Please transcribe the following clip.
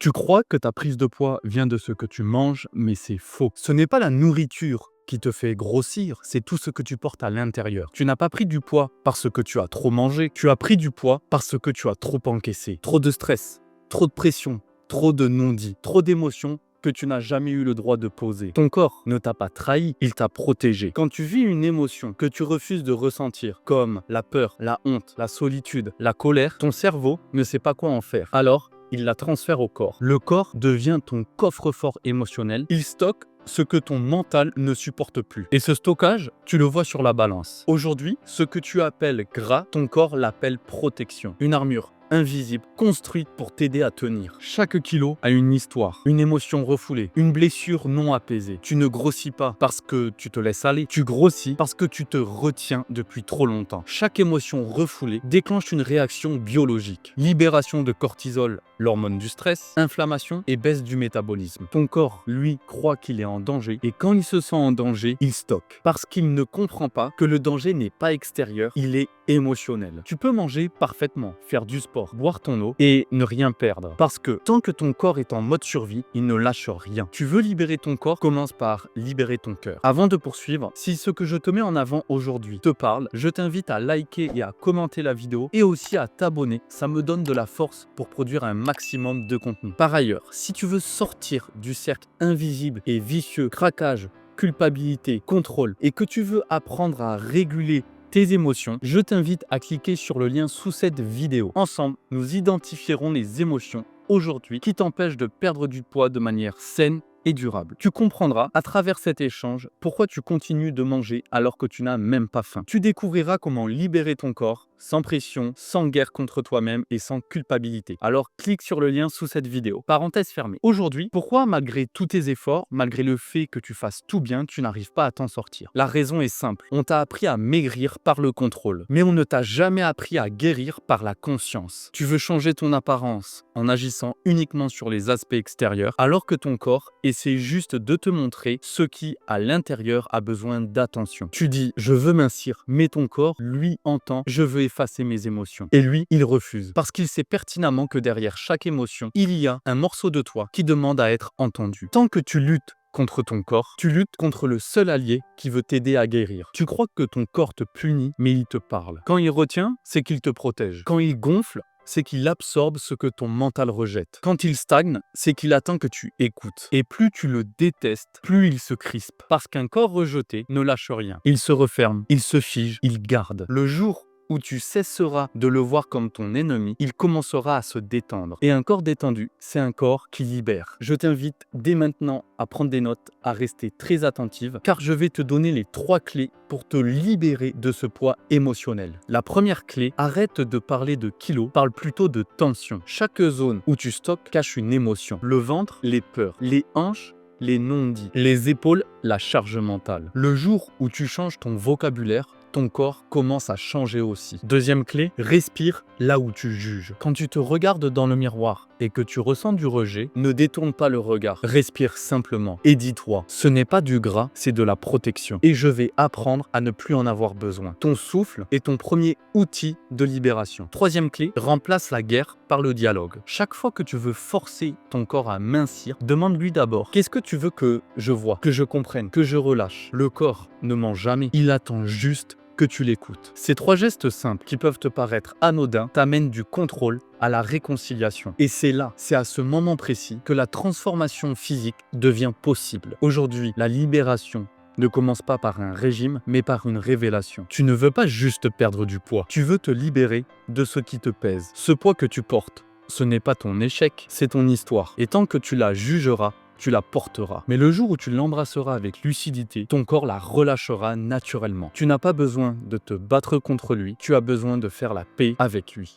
Tu crois que ta prise de poids vient de ce que tu manges, mais c'est faux. Ce n'est pas la nourriture qui te fait grossir, c'est tout ce que tu portes à l'intérieur. Tu n'as pas pris du poids parce que tu as trop mangé, tu as pris du poids parce que tu as trop encaissé. Trop de stress, trop de pression, trop de non-dits, trop d'émotions que tu n'as jamais eu le droit de poser. Ton corps ne t'a pas trahi, il t'a protégé. Quand tu vis une émotion que tu refuses de ressentir, comme la peur, la honte, la solitude, la colère, ton cerveau ne sait pas quoi en faire. Alors, il la transfère au corps. Le corps devient ton coffre-fort émotionnel. Il stocke ce que ton mental ne supporte plus. Et ce stockage, tu le vois sur la balance. Aujourd'hui, ce que tu appelles gras, ton corps l'appelle protection. Une armure invisible, construite pour t'aider à tenir. Chaque kilo a une histoire, une émotion refoulée, une blessure non apaisée. Tu ne grossis pas parce que tu te laisses aller, tu grossis parce que tu te retiens depuis trop longtemps. Chaque émotion refoulée déclenche une réaction biologique. Libération de cortisol, l'hormone du stress, inflammation et baisse du métabolisme. Ton corps, lui, croit qu'il est en danger et quand il se sent en danger, il stocke. Parce qu'il ne comprend pas que le danger n'est pas extérieur, il est émotionnel. Tu peux manger parfaitement, faire du sport, boire ton eau et ne rien perdre. Parce que tant que ton corps est en mode survie, il ne lâche rien. Tu veux libérer ton corps, commence par libérer ton cœur. Avant de poursuivre, si ce que je te mets en avant aujourd'hui te parle, je t'invite à liker et à commenter la vidéo et aussi à t'abonner. Ça me donne de la force pour produire un maximum de contenu. Par ailleurs, si tu veux sortir du cercle invisible et vicieux, craquage, culpabilité, contrôle et que tu veux apprendre à réguler tes émotions, je t'invite à cliquer sur le lien sous cette vidéo. Ensemble, nous identifierons les émotions aujourd'hui qui t'empêchent de perdre du poids de manière saine et durable. Tu comprendras à travers cet échange pourquoi tu continues de manger alors que tu n'as même pas faim. Tu découvriras comment libérer ton corps sans pression, sans guerre contre toi-même et sans culpabilité. Alors clique sur le lien sous cette vidéo. Parenthèse fermée. Aujourd'hui, pourquoi malgré tous tes efforts, malgré le fait que tu fasses tout bien, tu n'arrives pas à t'en sortir? La raison est simple. On t'a appris à maigrir par le contrôle, mais on ne t'a jamais appris à guérir par la conscience. Tu veux changer ton apparence en agissant uniquement sur les aspects extérieurs, alors que ton corps essaie juste de te montrer ce qui, à l'intérieur, a besoin d'attention. Tu dis, je veux mincir, mais ton corps, lui, entend, je veux effacer mes émotions. Et lui, il refuse. Parce qu'il sait pertinemment que derrière chaque émotion, il y a un morceau de toi qui demande à être entendu. Tant que tu luttes contre ton corps, tu luttes contre le seul allié qui veut t'aider à guérir. Tu crois que ton corps te punit, mais il te parle. Quand il retient, c'est qu'il te protège. Quand il gonfle, c'est qu'il absorbe ce que ton mental rejette. Quand il stagne, c'est qu'il attend que tu écoutes. Et plus tu le détestes, plus il se crispe. Parce qu'un corps rejeté ne lâche rien. Il se referme, il se fige, il garde. Le jour où tu cesseras de le voir comme ton ennemi, il commencera à se détendre. Et un corps détendu, c'est un corps qui libère. Je t'invite dès maintenant à prendre des notes, à rester très attentive, car je vais te donner les 3 clés pour te libérer de ce poids émotionnel. La première clé, arrête de parler de kilos, parle plutôt de tension. Chaque zone où tu stockes cache une émotion. Le ventre, les peurs. Les hanches, les non-dits. Les épaules, la charge mentale. Le jour où tu changes ton vocabulaire, ton corps commence à changer aussi. Deuxième clé, respire là où tu juges. Quand tu te regardes dans le miroir et que tu ressens du rejet, ne détourne pas le regard. Respire simplement et dis-toi, ce n'est pas du gras, c'est de la protection. Et je vais apprendre à ne plus en avoir besoin. Ton souffle est ton premier outil de libération. Troisième clé, remplace la guerre par le dialogue. Chaque fois que tu veux forcer ton corps à mincir, demande-lui d'abord, qu'est-ce que tu veux que je vois, que je comprenne, que je relâche? Le corps ne ment jamais, il attend juste que tu l'écoutes. Ces 3 gestes simples qui peuvent te paraître anodins t'amènent du contrôle à la réconciliation. Et c'est là, c'est à ce moment précis que la transformation physique devient possible. Aujourd'hui, la libération ne commence pas par un régime, mais par une révélation. Tu ne veux pas juste perdre du poids, tu veux te libérer de ce qui te pèse. Ce poids que tu portes, ce n'est pas ton échec, c'est ton histoire. Et tant que tu la jugeras, tu la porteras. Mais le jour où tu l'embrasseras avec lucidité, ton corps la relâchera naturellement. Tu n'as pas besoin de te battre contre lui, tu as besoin de faire la paix avec lui.